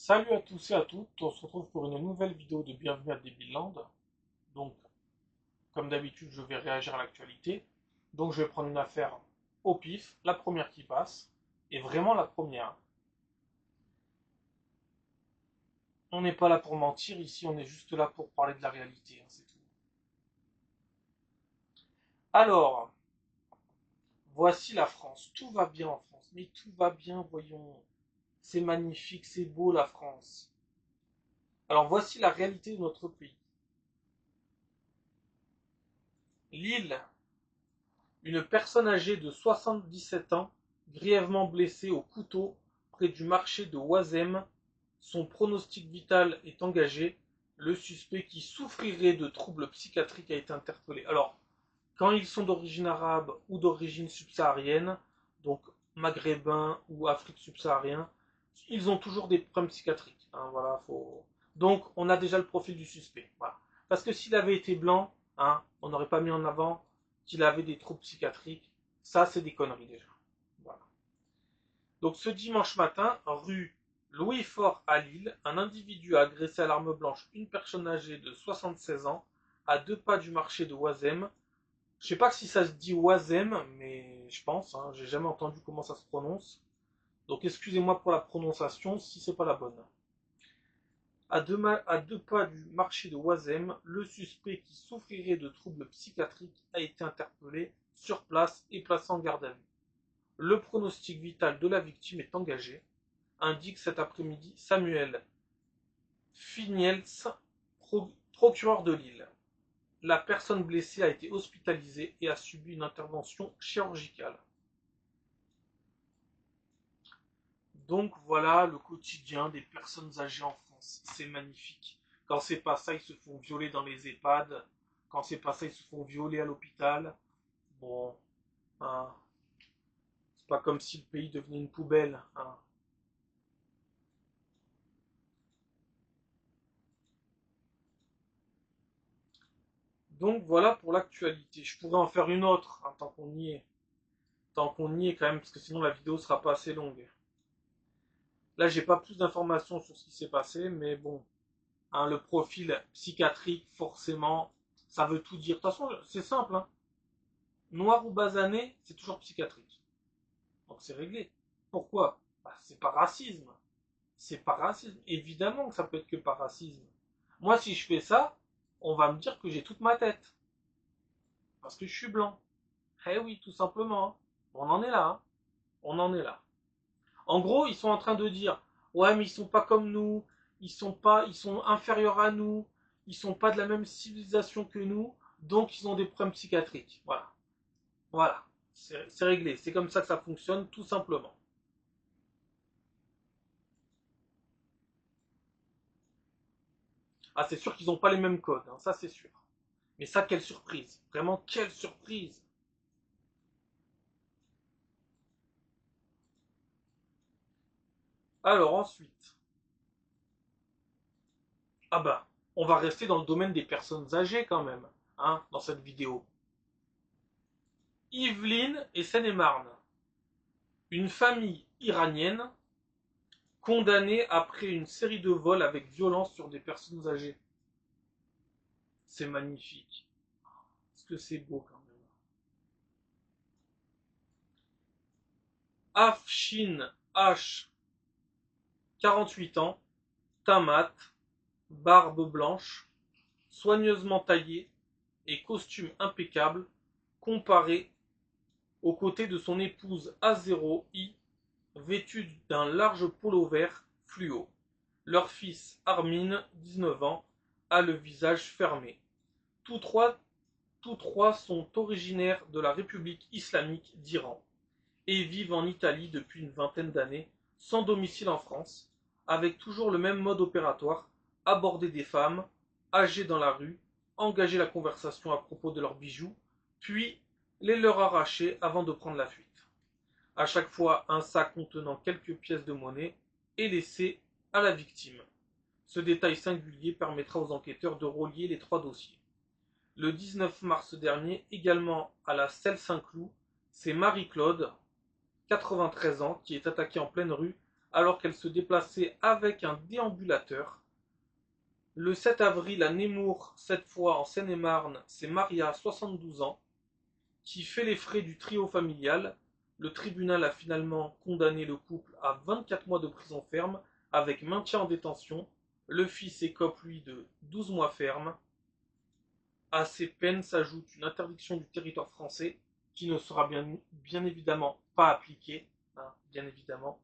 Salut à tous et à toutes, on se retrouve pour une nouvelle vidéo de Bienvenue à Debiland. Donc, comme d'habitude, je vais réagir à l'actualité. Donc, je vais prendre une affaire au pif, la première qui passe, et vraiment la première. On n'est pas là pour mentir, ici on est juste là pour parler de la réalité, hein, c'est tout. Alors, voici la France. Tout va bien en France, mais tout va bien, voyons. C'est magnifique, c'est beau la France. Alors, voici la réalité de notre pays. Lille. Une personne âgée de 77 ans, grièvement blessée au couteau près du marché de Oisem. Son pronostic vital est engagé. Le suspect qui souffrirait de troubles psychiatriques a été interpellé. Alors, quand ils sont d'origine arabe ou d'origine subsaharienne, donc maghrébin ou Afrique subsaharienne, ils ont toujours des problèmes psychiatriques. Hein, voilà, Donc, on a déjà le profil du suspect. Voilà. Parce que s'il avait été blanc, hein, on n'aurait pas mis en avant qu'il avait des troubles psychiatriques. Ça, c'est des conneries déjà. Voilà. Donc, ce dimanche matin, rue Louis Fort à Lille, un individu a agressé à l'arme blanche une personne âgée de 76 ans à 2 pas du marché de Oisem. Je sais pas si ça se dit Oisem, mais je pense, hein, j'ai jamais entendu comment ça se prononce. Donc excusez-moi pour la prononciation si c'est pas la bonne. À 2 pas du marché de Oisem, le suspect qui souffrirait de troubles psychiatriques a été interpellé sur place et placé en garde à vue. Le pronostic vital de la victime est engagé, indique cet après-midi Samuel Finiels, procureur de Lille. La personne blessée a été hospitalisée et a subi une intervention chirurgicale. Donc voilà le quotidien des personnes âgées en France. C'est magnifique. Quand c'est pas ça, ils se font violer dans les EHPAD. Quand c'est pas ça, ils se font violer à l'hôpital. Bon, hein, c'est pas comme si le pays devenait une poubelle. Hein. Donc voilà pour l'actualité. Je pourrais en faire une autre, hein, tant qu'on y est. Tant qu'on y est quand même, parce que sinon la vidéo sera pas assez longue. Là, j'ai pas plus d'informations sur ce qui s'est passé, mais bon, hein, le profil psychiatrique, forcément, ça veut tout dire. De toute façon, c'est simple, hein. Noir ou basané, c'est toujours psychiatrique. Donc c'est réglé. Pourquoi? Bah, c'est par racisme. C'est par racisme. Évidemment que ça peut être que par racisme. Moi, si je fais ça, on va me dire que j'ai toute ma tête. Parce que je suis blanc. Eh oui, tout simplement. Hein. On en est là. Hein. On en est là. En gros, ils sont en train de dire, ouais, mais ils sont pas comme nous. Ils sont inférieurs à nous. Ils sont pas de la même civilisation que nous. Donc, ils ont des problèmes psychiatriques. Voilà. Voilà. C'est réglé. C'est comme ça que ça fonctionne, tout simplement. Ah, c'est sûr qu'ils n'ont pas les mêmes codes, hein, ça c'est sûr. Mais ça, quelle surprise. Vraiment, quelle surprise. Alors ensuite, ah bah, on va rester dans le domaine des personnes âgées quand même, hein, dans cette vidéo. Yvelines et Seine-et-Marne. Une famille iranienne condamnée après une série de vols avec violence sur des personnes âgées. C'est magnifique. Est-ce que c'est beau quand même? Afshin H, 48 ans, Tamat, barbe blanche, soigneusement taillée et costume impeccable, comparé aux côtés de son épouse A0I, vêtue d'un large polo vert fluo. Leur fils Armin, 19 ans, a le visage fermé. Tous trois, tous trois sont originaires de la République islamique d'Iran et vivent en Italie depuis une vingtaine d'années, sans domicile en France, avec toujours le même mode opératoire, aborder des femmes, âgées dans la rue, engager la conversation à propos de leurs bijoux, puis les leur arracher avant de prendre la fuite. À chaque fois, un sac contenant quelques pièces de monnaie est laissé à la victime. Ce détail singulier permettra aux enquêteurs de relier les trois dossiers. Le 19 mars dernier, également à la Selle Saint-Cloud, c'est Marie-Claude, 93 ans, qui est attaquée en pleine rue alors qu'elle se déplaçait avec un déambulateur. Le 7 avril à Nemours, cette fois en Seine-et-Marne, c'est Maria, 72 ans, qui fait les frais du trio familial. Le tribunal a finalement condamné le couple à 24 mois de prison ferme avec maintien en détention. Le fils écope, lui, de 12 mois ferme. À ces peines s'ajoute une interdiction du territoire français qui ne sera bien évidemment pas appliquée, hein, bien évidemment.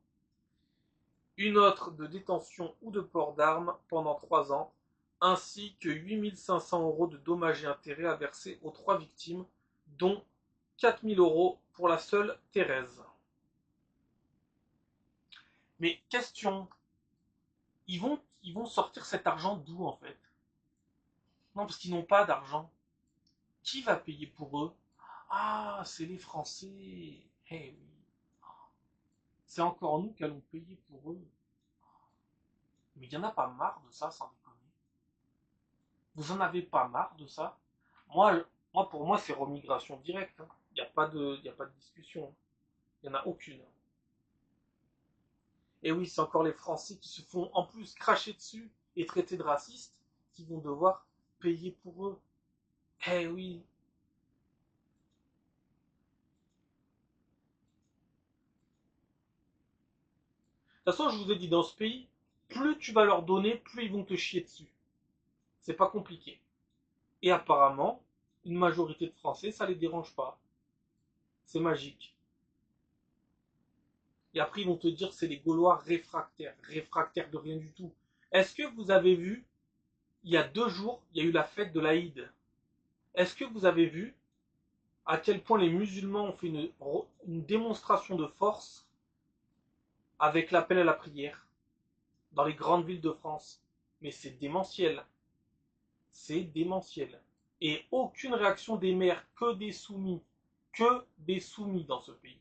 Une autre de détention ou de port d'armes pendant 3 ans, ainsi que 8 500 € de dommages et intérêts à verser aux 3 victimes, dont 4 000 € pour la seule Thérèse. Mais question, ils vont sortir cet argent d'où en fait? Non, parce qu'ils n'ont pas d'argent. Qui va payer pour eux? Ah, c'est les Français. Eh oui. C'est encore nous qui allons payer pour eux. Mais il n'y en a pas marre de ça, sans déconner. Vous en avez pas marre de ça? Pour moi, c'est remigration directe. Hein. Il n'y a pas de discussion. Il n'y en a aucune. Et oui, c'est encore les Français qui se font en plus cracher dessus et traiter de racistes qui vont devoir payer pour eux. Eh oui. De toute façon, je vous ai dit, dans ce pays, plus tu vas leur donner, plus ils vont te chier dessus. C'est pas compliqué. Et apparemment, une majorité de Français, ça les dérange pas. C'est magique. Et après, ils vont te dire que c'est les Gaulois réfractaires. Réfractaires de rien du tout. Est-ce que vous avez vu, il y a 2 jours, il y a eu la fête de l'Aïd. Est-ce que vous avez vu à quel point les musulmans ont fait une démonstration de force avec l'appel à la prière dans les grandes villes de France? Mais c'est démentiel. C'est démentiel. Et aucune réaction des maires, que des soumis. Que des soumis dans ce pays.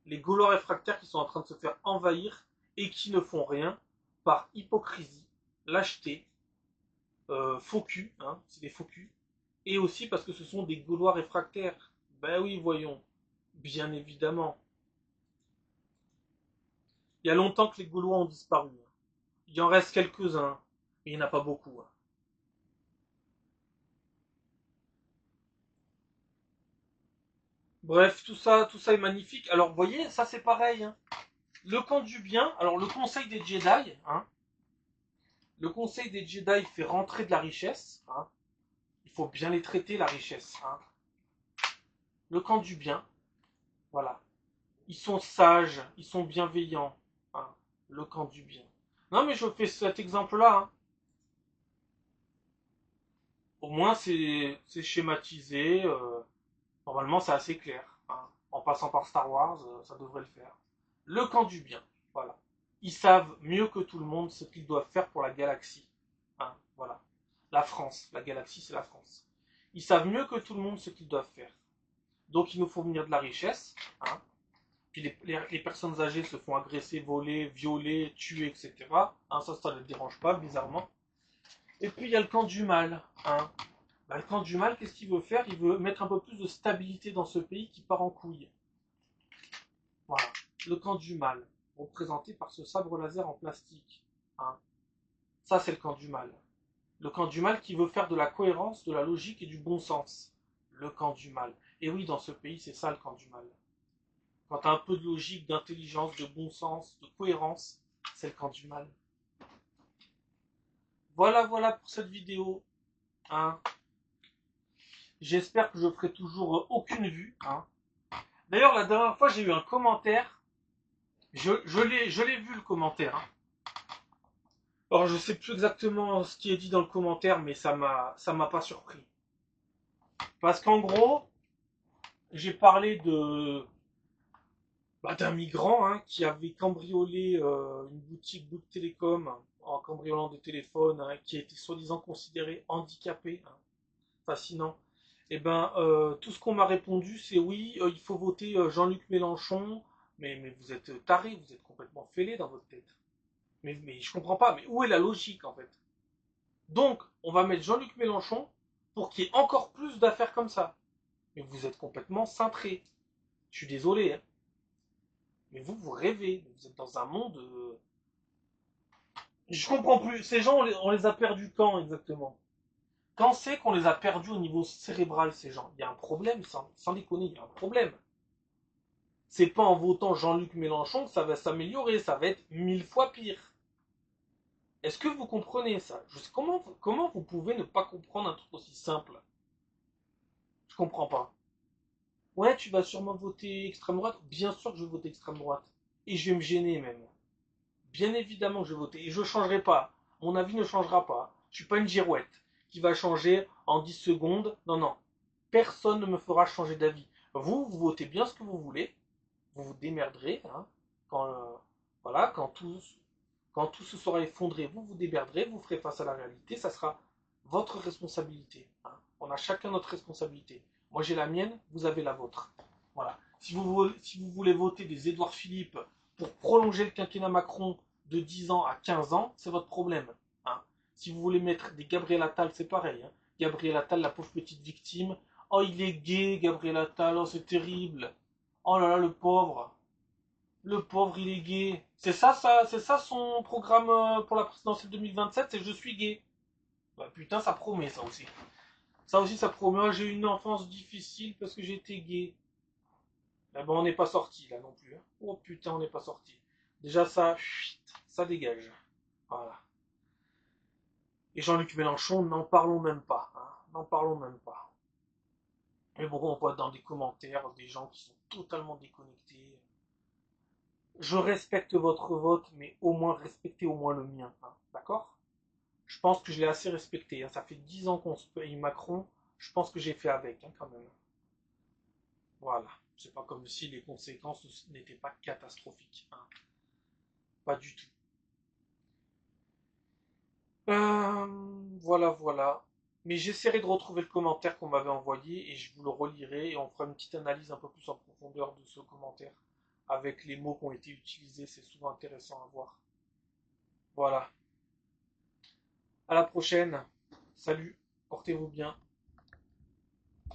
Les Gaulois réfractaires qui sont en train de se faire envahir et qui ne font rien par hypocrisie, lâcheté, faux cul, hein, c'est des faux culs, et aussi parce que ce sont des Gaulois réfractaires. Ben oui, voyons, bien évidemment. Il y a longtemps que les Gaulois ont disparu. Hein. Il en reste quelques-uns, mais il n'y en a pas beaucoup. Hein. Bref, tout ça est magnifique. Alors, vous voyez, ça c'est pareil. Hein. Le camp du bien, alors le conseil des Jedi, hein, le conseil des Jedi fait rentrer de la richesse. Hein. Il faut bien les traiter, la richesse. Hein. Le camp du bien, voilà. Ils sont sages, ils sont bienveillants. Hein. Le camp du bien. Non, mais je fais cet exemple-là. Hein. Au moins, c'est schématisé. Normalement, c'est assez clair. Hein. En passant par Star Wars, ça devrait le faire. Le camp du bien. Voilà. Ils savent mieux que tout le monde ce qu'ils doivent faire pour la galaxie. Hein. Voilà. La France. La galaxie, c'est la France. Ils savent mieux que tout le monde ce qu'ils doivent faire. Donc, il nous faut venir de la richesse. Hein. Puis les personnes âgées se font agresser, voler, violer, tuer, etc. Hein, ça ne les dérange pas, bizarrement. Et puis il y a le camp du mal. Hein. Bah, le camp du mal, qu'est-ce qu'il veut faire? Il veut mettre un peu plus de stabilité dans ce pays qui part en couille. Voilà. Le camp du mal, représenté par ce sabre laser en plastique. Hein. Ça, c'est le camp du mal. Le camp du mal qui veut faire de la cohérence, de la logique et du bon sens. Le camp du mal. Et oui, dans ce pays, c'est ça le camp du mal. Quand tu as un peu de logique, d'intelligence, de bon sens, de cohérence, c'est le camp du mal. Voilà, voilà pour cette vidéo. Hein. J'espère que je ferai toujours aucune vue. Hein. D'ailleurs, la dernière fois, j'ai eu un commentaire. Je l'ai vu le commentaire. Hein. Alors, je sais plus exactement ce qui est dit dans le commentaire, mais ça m'a pas surpris. Parce qu'en gros, j'ai parlé d'un migrant hein, qui avait cambriolé une boutique Bouygues Télécom en cambriolant des téléphones, hein, qui a été soi-disant considéré handicapé. Hein. Fascinant. Eh ben, tout ce qu'on m'a répondu, c'est oui, il faut voter Jean-Luc Mélenchon. Mais vous êtes taré, vous êtes complètement fêlé dans votre tête. Mais je comprends pas, mais où est la logique en fait? Donc, on va mettre Jean-Luc Mélenchon pour qu'il y ait encore plus d'affaires comme ça. Mais vous êtes complètement cintré. Je suis désolé. Hein. Mais vous rêvez. Vous êtes dans un monde. Je comprends plus. Ces gens, on les a perdus quand exactement? Quand c'est qu'on les a perdus au niveau cérébral, ces gens? Il y a un problème, sans déconner, il y a un problème. C'est pas en votant Jean-Luc Mélenchon que ça va s'améliorer, ça va être 1000 fois pire. Est-ce que vous comprenez ça? Comment vous pouvez ne pas comprendre un truc aussi simple? Je comprends pas. Ouais, tu vas sûrement voter extrême droite. Bien sûr que je vais voter extrême droite. Et je vais me gêner même. Bien évidemment que je vais voter. Et je ne changerai pas. Mon avis ne changera pas. Je suis pas une girouette qui va changer en 10 secondes. Non, non. Personne ne me fera changer d'avis. Vous votez bien ce que vous voulez. Vous vous démerderez. Hein, quand, voilà, quand tout se sera effondré, vous vous démerderez. Vous ferez face à la réalité. Ça sera votre responsabilité. Hein. On a chacun notre responsabilité. Moi j'ai la mienne, vous avez la vôtre. Voilà. Si vous voulez voter des Édouard Philippe pour prolonger le quinquennat Macron de 10 ans à 15 ans, c'est votre problème. Hein. Si vous voulez mettre des Gabriel Attal, c'est pareil. Hein. Gabriel Attal, la pauvre petite victime. Oh, il est gay, Gabriel Attal, oh, c'est terrible. Oh là là, le pauvre. Le pauvre, il est gay. C'est ça son programme pour la présidentielle 2027, c'est je suis gay. Bah putain, ça promet ça aussi. Ça aussi, ça promet. Oh, j'ai eu une enfance difficile parce que j'étais gay. Mais bon, on n'est pas sorti là non plus. Hein. Oh putain, on n'est pas sorti. Déjà, ça dégage. Voilà. Et Jean-Luc Mélenchon, n'en parlons même pas. Hein. N'en parlons même pas. Mais bon, on voit dans des commentaires des gens qui sont totalement déconnectés. Je respecte votre vote, mais au moins respectez au moins le mien. Hein. D'accord? Je pense que je l'ai assez respecté. Hein. Ça fait 10 ans qu'on se paye Macron. Je pense que j'ai fait avec, hein, quand même. Voilà. C'est pas comme si les conséquences n'étaient pas catastrophiques. Hein. Pas du tout. Voilà, voilà. Mais j'essaierai de retrouver le commentaire qu'on m'avait envoyé et je vous le relirai et on fera une petite analyse un peu plus en profondeur de ce commentaire avec les mots qui ont été utilisés. C'est souvent intéressant à voir. Voilà. À la prochaine. Salut. Portez-vous bien.